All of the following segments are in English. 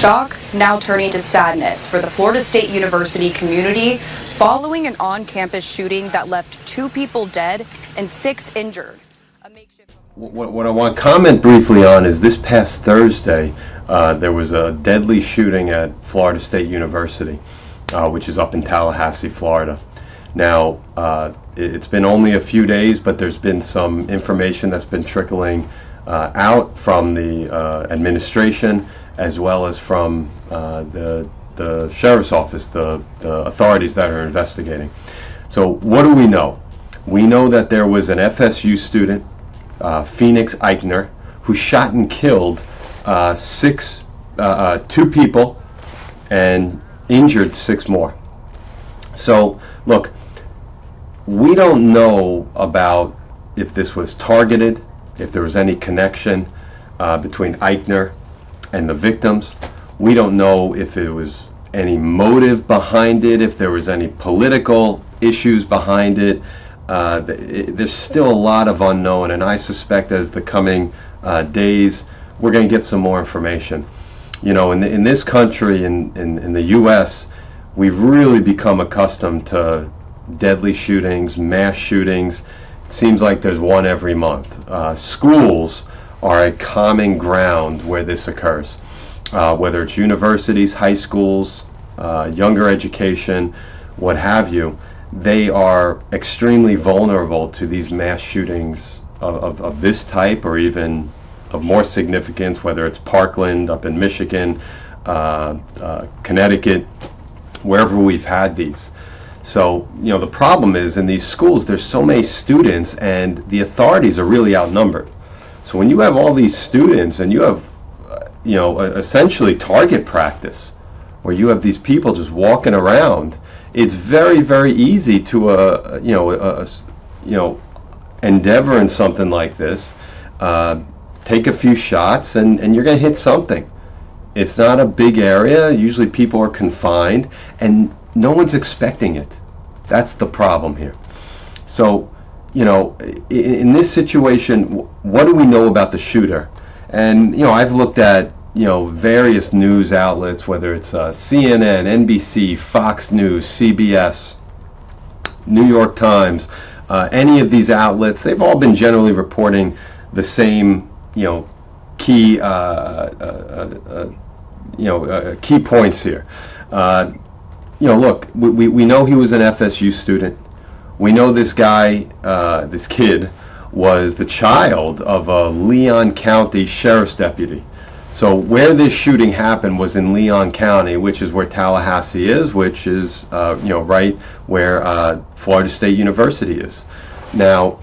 Shock now turning to sadness for the Florida State University community following an on-campus shooting that left 2 people dead and 6 injured. What I want to comment briefly on is this past Thursday, there was a deadly shooting at Florida State University, which is up in Tallahassee, Florida. Now, it's been only a few days, but there's been some information that's been trickling out from the administration as well as from the sheriff's office, the authorities that are investigating. So what do we know? We know that there was an FSU student, Phoenix Eichner, who shot and killed 2 people and injured 6 more. So look, we don't know about if this was targeted, if there was any connection between Eichner and the victims. We don't know if there was any motive behind it, if there was any political issues behind it. There's still a lot of unknown, and I suspect as the coming days, we're going to get some more information. You know, in this country, in the U.S., we've really become accustomed to deadly shootings, mass shootings. It seems like there's one every month. Schools are a common ground where this occurs, whether it's universities, high schools, younger education, what have you. They are extremely vulnerable to these mass shootings of this type, or even of more significance, whether it's Parkland up in Michigan, Connecticut, wherever we've had these. So, you know, the problem is in these schools there's so many students and the authorities are really outnumbered. So when you have all these students and you have, you know, essentially target practice, where you have these people just walking around, it's very, very easy to, endeavor in something like this, take a few shots and you're going to hit something. It's not a big area. Usually people are confined and no one's expecting it. That's the problem here. So, you know, in this situation, what do we know about the shooter? And, you know, I've looked at, you know, various news outlets, whether it's CNN, NBC, Fox News, CBS, New York Times, any of these outlets, they've all been generally reporting the same, you know, key, key points here. You know, look, we know he was an FSU student. We know this guy, this kid, was the child of a Leon County sheriff's deputy. So where this shooting happened was in Leon County, which is where Tallahassee is, which is, right where Florida State University is. Now,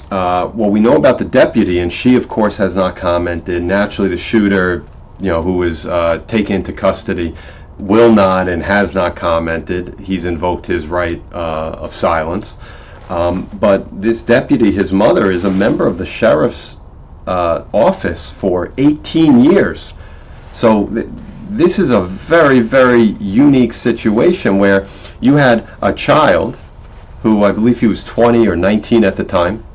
what we know about the deputy, and she, of course, has not commented. Naturally, the shooter, you know, who was taken into custody, will not and has not commented. He's invoked his right of silence. But this deputy, his mother, is a member of the sheriff's office for 18 years. So this is a very, very unique situation where you had a child who, I believe he was 20 or 19 at the time,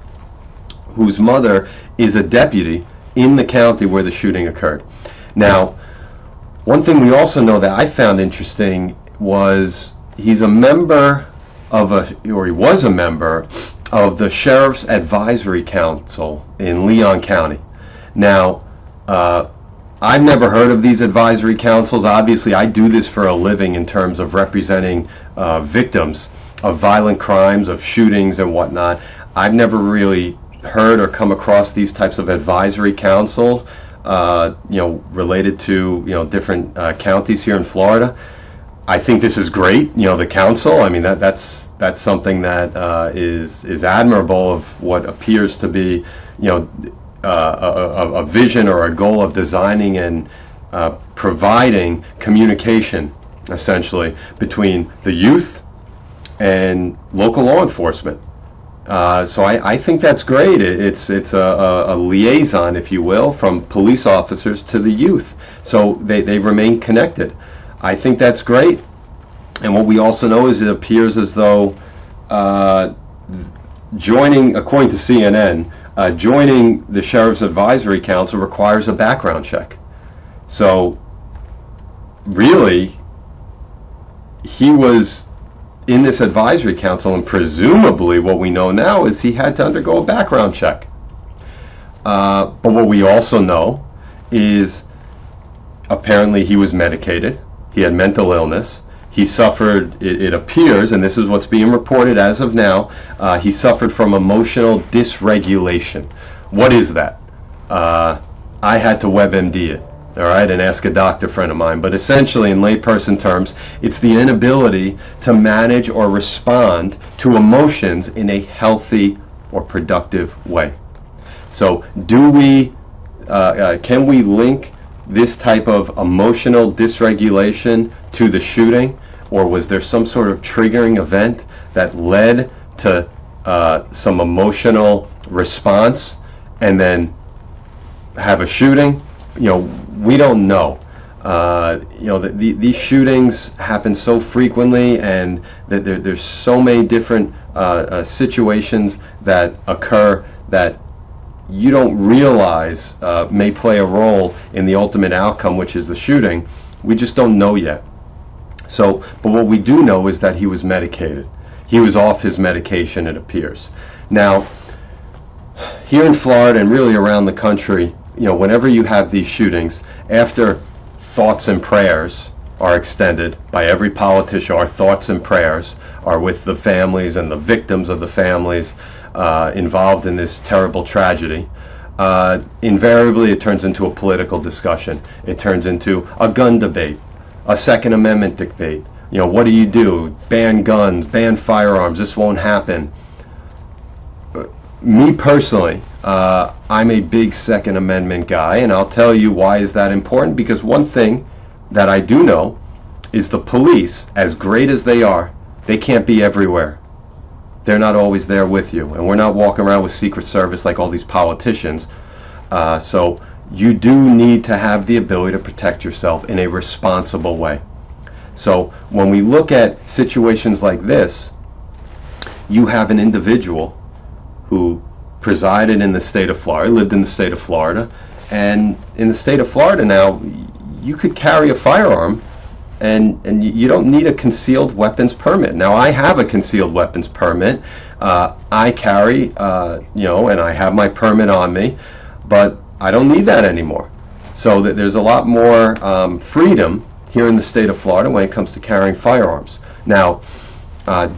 whose mother is a deputy in the county where the shooting occurred. Now, one thing we also know that I found interesting was he's a member of he was a member of the Sheriff's Advisory Council in Leon County. Now, I've never heard of these advisory councils. Obviously, I do this for a living in terms of representing victims of violent crimes, of shootings and whatnot. I've never really heard or come across these types of advisory councils, related to, different counties here in Florida. I think this is great. The council, I mean, that's something that is admirable, of what appears to be, a vision or a goal of designing and providing communication, essentially, between the youth and local law enforcement. So I think that's great. It's a liaison, if you will, from police officers to the youth, so they remain connected. I think that's great. And what we also know is it appears as though joining, according to CNN, joining the Sheriff's Advisory Council requires a background check. So really, he was in this advisory council, and presumably what we know now is he had to undergo a background check. But what we also know is apparently he was medicated. He had mental illness. He suffered, it appears, and this is what's being reported as of now, he suffered from emotional dysregulation. What is that? I had to WebMD it, all right, and ask a doctor friend of mine. But essentially, in layperson terms, it's the inability to manage or respond to emotions in a healthy or productive way. So do we, can we link this type of emotional dysregulation to the shooting, or was there some sort of triggering event that led to some emotional response and then have a shooting? You know, we don't know. You know, these shootings happen so frequently, and that there's so many different situations that occur that you don't realize may play a role in the ultimate outcome, which is the shooting. We just don't know yet. So, but what we do know is that he was medicated. He was off his medication, it appears. Now, here in Florida and really around the country, you know, whenever you have these shootings, after thoughts and prayers are extended by every politician, our thoughts and prayers are with the families and the victims of the families involved in this terrible tragedy. Invariably, it turns into a political discussion. It turns into a gun debate, a Second Amendment debate. You know, what do you do? Ban guns, ban firearms, this won't happen. Me personally, I'm a big Second Amendment guy, and I'll tell you why is that important. Because one thing that I do know is the police, as great as they are, they can't be everywhere. They're not always there with you, and we're not walking around with Secret Service like all these politicians. So you do need to have the ability to protect yourself in a responsible way. So when we look at situations like this, you have an individual who presided in the state of Florida, lived in the state of Florida, and in the state of Florida now, you could carry a firearm and you don't need a concealed weapons permit. Now, I have a concealed weapons permit. I carry, you know, and I have my permit on me, but I don't need that anymore. So that there's a lot more freedom here in the state of Florida when it comes to carrying firearms. Now,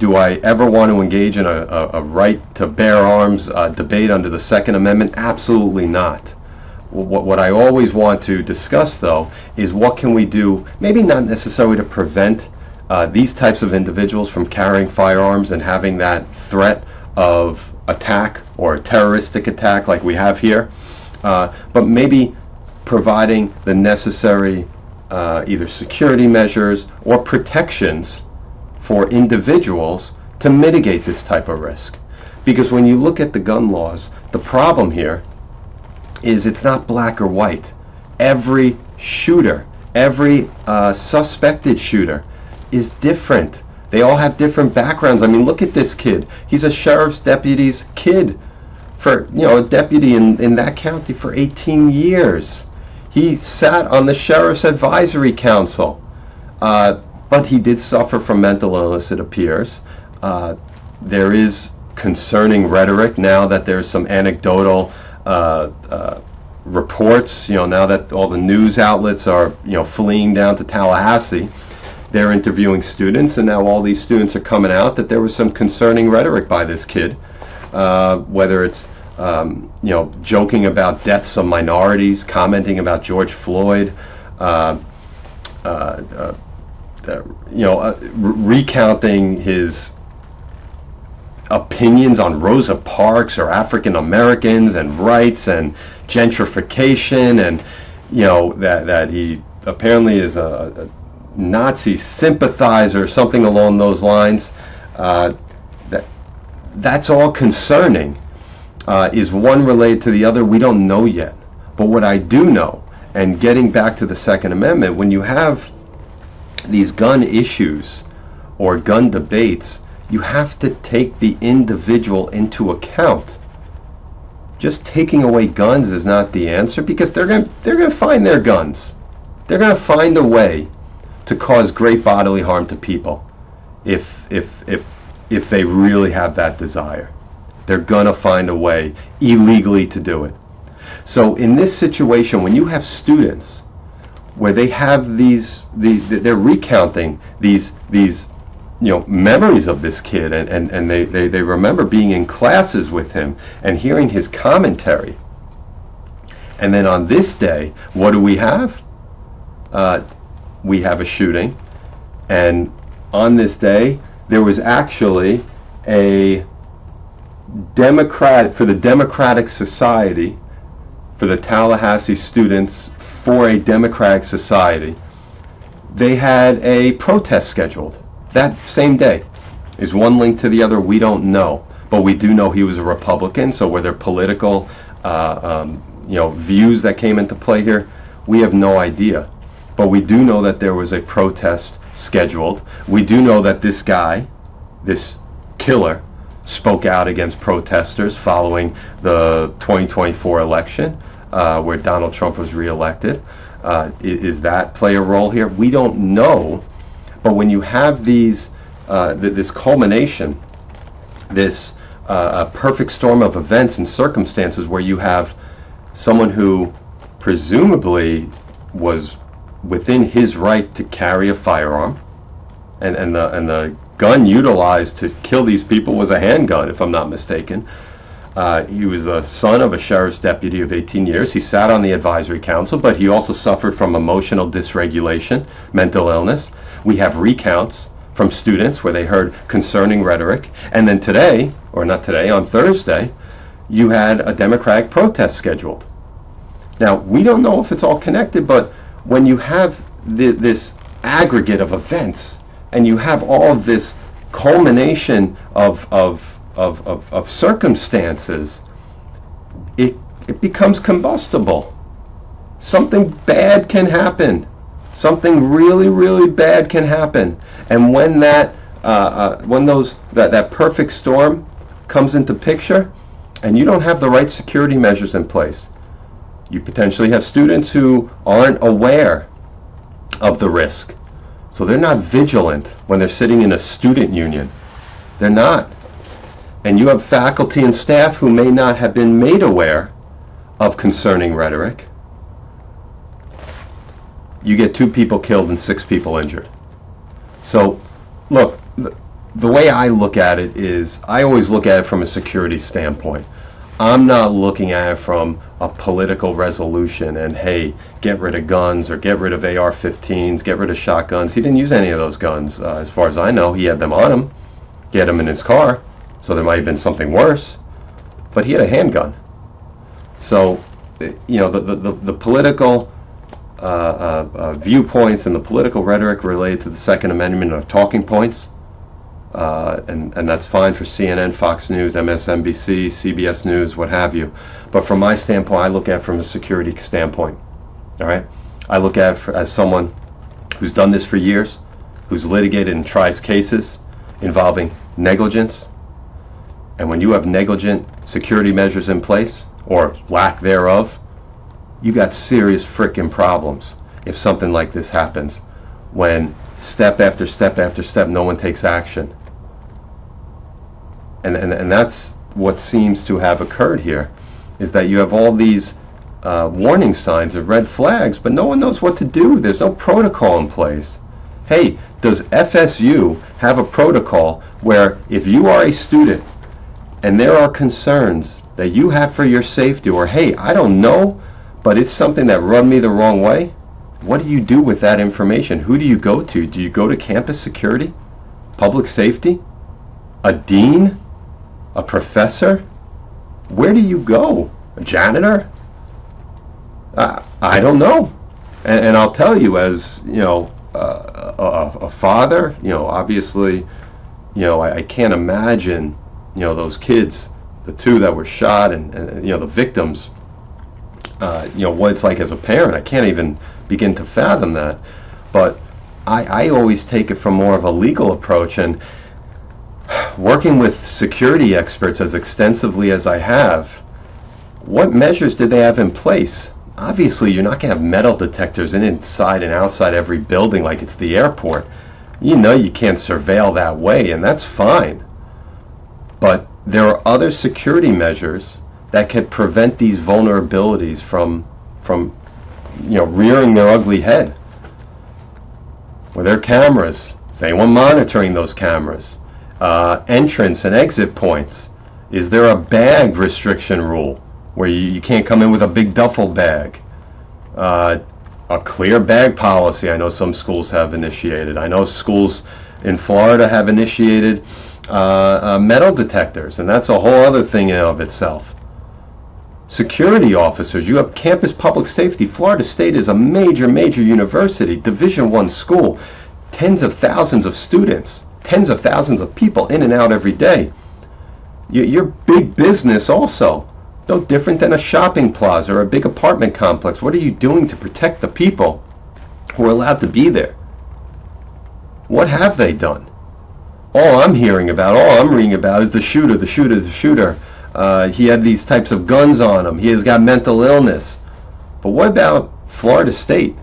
do I ever want to engage in a right to bear arms debate under the Second Amendment? Absolutely not. What I always want to discuss, though, is what can we do, maybe not necessarily to prevent these types of individuals from carrying firearms and having that threat of attack or a terroristic attack like we have here, but maybe providing the necessary either security measures or protections for individuals to mitigate this type of risk. Because when you look at the gun laws, the problem here is it's not black or white. Every shooter, every suspected shooter is different. They all have different backgrounds. I mean, look at this kid. He's a sheriff's deputy's kid, for, you know, a deputy in that county for 18 years. He sat on the sheriff's advisory council, but he did suffer from mental illness, it appears. There is concerning rhetoric now that there's some anecdotal reports, you know, now that all the news outlets are, you know, fleeing down to Tallahassee. They're interviewing students, and now all these students are coming out that there was some concerning rhetoric by this kid, whether it's you know, joking about deaths of minorities, commenting about George Floyd, you know, recounting his opinions on Rosa Parks or African Americans and rights and gentrification, and, you know, that he apparently is a Nazi sympathizer or something along those lines. That's all concerning. Is one related to the other? We don't know yet. But what I do know, and getting back to the Second Amendment, when you have these gun issues or gun debates, you have to take the individual into account. Just taking away guns is not the answer, because they're going to find their guns. They're going to find a way to cause great bodily harm to people if they really have that desire. They're gonna find a way illegally to do it. So in this situation, when you have students where they have they're recounting these memories of this kid, and they remember being in classes with him and hearing his commentary. And then on this day, what do we have? We have a shooting, and on this day, there was actually a for the Democratic Society, for the Tallahassee students for a Democratic Society, they had a protest scheduled that same day. Is one linked to the other? We don't know, but we do know he was a Republican. So were there political views that came into play here? We have no idea, but we do know that there was a protest scheduled. We do know that this guy, this killer, spoke out against protesters following the 2024 election, where Donald Trump was reelected. Is that play a role here? We don't know, but when you have this culmination, this perfect storm of events and circumstances where you have someone who presumably was within his right to carry a firearm, and the gun utilized to kill these people was a handgun, if I'm not mistaken. He was the son of a sheriff's deputy of 18 years. He sat on the advisory council, but he also suffered from emotional dysregulation, mental illness. We have recounts from students where they heard concerning rhetoric. And then today, or not today, on Thursday, you had a Democratic protest scheduled. Now, we don't know if it's all connected, but when you have this aggregate of events, and you have all of this culmination of circumstances, it becomes combustible. Something bad can happen. Something really, really bad can happen. And when that perfect storm comes into picture, and you don't have the right security measures in place, you potentially have students who aren't aware of the risk. So they're not vigilant when they're sitting in a student union. They're not. And you have faculty and staff who may not have been made aware of concerning rhetoric. You get 2 people killed and 6 people injured. So, look, the way I look at it is, I always look at it from a security standpoint. I'm not looking at it from a political resolution and, hey, get rid of guns or get rid of AR-15s, get rid of shotguns. He didn't use any of those guns. As far as I know, he had them on him. He had them in his car, so there might have been something worse. But he had a handgun. So, the political viewpoints and the political rhetoric related to the Second Amendment are talking points. And that's fine for CNN, Fox News, MSNBC, CBS News, what have you. But from my standpoint, I look at it from a security standpoint. All right? I look at it as someone who's done this for years, who's litigated and tries cases involving negligence. And when you have negligent security measures in place, or lack thereof, you got serious frickin' problems if something like this happens. When step after step after step, no one takes action. And that's what seems to have occurred here, is that you have all these warning signs of red flags, but no one knows what to do. There's no protocol in place. Hey, does FSU have a protocol where if you are a student and there are concerns that you have for your safety, or hey, I don't know, but it's something that rubbed me the wrong way, what do you do with that information? Who do you go to? Do you go to campus security? Public safety? A dean? A professor? Where do you go? A janitor? I don't know. And I'll tell you, as a father, obviously, I can't imagine, those kids, the 2 that were shot, and the victims, what it's like as a parent. I can't even begin to fathom that. But I always take it from more of a legal approach, and working with security experts as extensively as I have, what measures did they have in place? Obviously, you're not going to have metal detectors inside and outside every building like it's the airport. You know you can't surveil that way, and that's fine. But there are other security measures that could prevent these vulnerabilities from rearing their ugly head. Were there cameras? Is anyone monitoring those cameras? Entrance and exit points. Is there a bag restriction rule where you can't come in with a big duffel bag? A clear bag policy I know some schools have initiated. I know schools in Florida have initiated metal detectors, and that's a whole other thing in and of itself. Security officers, you have campus public safety. Florida State is a major university, Division I school, tens of thousands of students, tens of thousands of people in and out every day. You're big business also, no different than a shopping plaza or a big apartment complex. What are you doing to protect the people who are allowed to be there? What have they done? All I'm reading about is the shooter. He had these types of guns on him. He has got mental illness. But what about Florida State?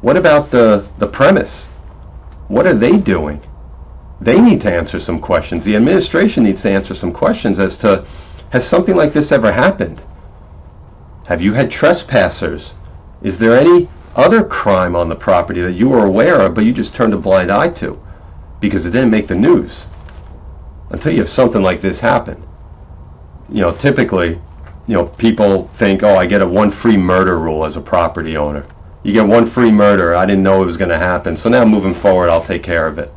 What about the premise? What are they doing? They need to answer some questions. The administration needs to answer some questions as to, has something like this ever happened? Have you had trespassers? Is there any other crime on the property that you were aware of but you just turned a blind eye to because it didn't make the news? Until you have something like this happen. Typically, people think, oh, I get a one free murder rule as a property owner. You get one free murder, I didn't know it was going to happen, so now moving forward I'll take care of it.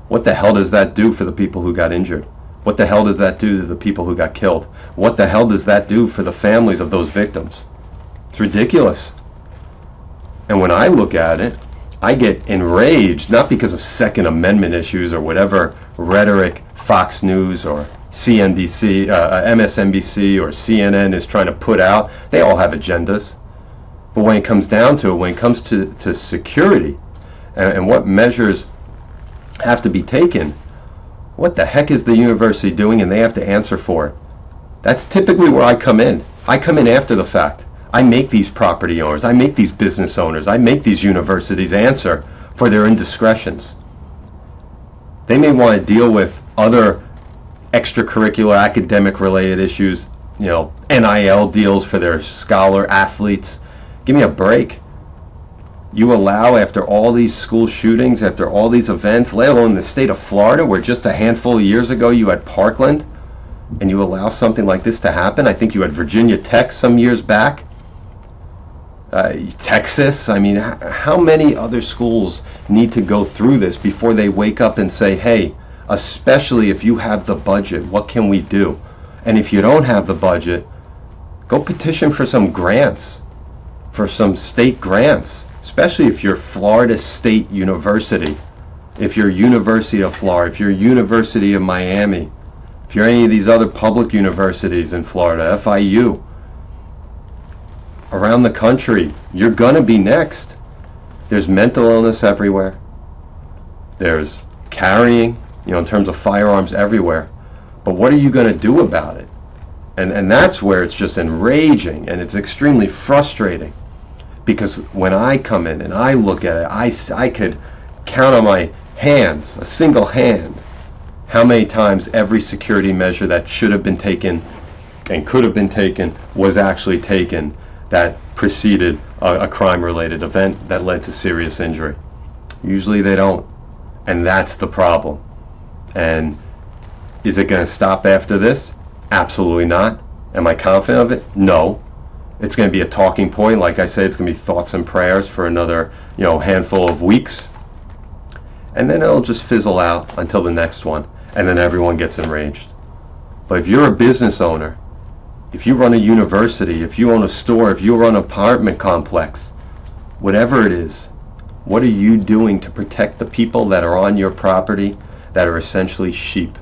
What the hell does that do for the people who got injured? What the hell does that do to the people who got killed? What the hell does that do for the families of those victims? It's ridiculous. And when I look at it, I get enraged, not because of Second Amendment issues or whatever rhetoric Fox News or CNBC, MSNBC or CNN is trying to put out. They all have agendas. But when it comes down to it, when it comes to security and what measures have to be taken, what the heck is the university doing, and they have to answer for it? That's typically where I come in. I come in after the fact. I make these property owners, I make these business owners, I make these universities answer for their indiscretions. They may want to deal with other extracurricular academic related issues, NIL deals for their scholar athletes. Give me a break. You allow, after all these school shootings, after all these events, let alone the state of Florida, where just a handful of years ago you had Parkland, and you allow something like this to happen. I think you had Virginia Tech some years back. Texas. I mean, how many other schools need to go through this before they wake up and say, hey, especially if you have the budget, what can we do? And if you don't have the budget, go petition for some grants, for some state grants, especially if you're Florida State University, if you're University of Florida, if you're University of Miami, if you're any of these other public universities in Florida, FIU, around the country, you're gonna be next. There's mental illness everywhere. There's carrying, in terms of firearms everywhere. But what are you gonna do about it? And that's where it's just enraging, and it's extremely frustrating. Because when I come in and I look at it, I could count on my hands, a single hand, how many times every security measure that should have been taken and could have been taken was actually taken that preceded a crime-related event that led to serious injury. Usually they don't, and that's the problem. And is it going to stop after this? Absolutely not. Am I confident of it? No. It's going to be a talking point. Like I said, it's going to be thoughts and prayers for another, handful of weeks. And then it'll just fizzle out until the next one, and then everyone gets enraged. But if you're a business owner, if you run a university, if you own a store, if you run an apartment complex, whatever it is, what are you doing to protect the people that are on your property that are essentially sheep?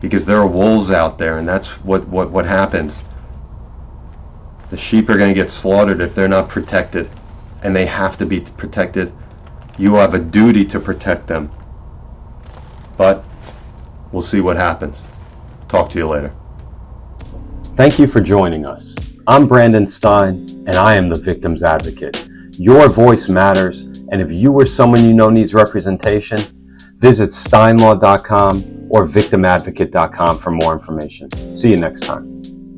Because there are wolves out there, and that's what happens. The sheep are going to get slaughtered if they're not protected, and they have to be protected. You have a duty to protect them. But we'll see what happens. Talk to you later. Thank you for joining us. I'm Brandon Stein, and I am the victim's advocate. Your voice matters, and if you or someone you know needs representation, visit steinlaw.com or victimadvocate.com for more information. See you next time.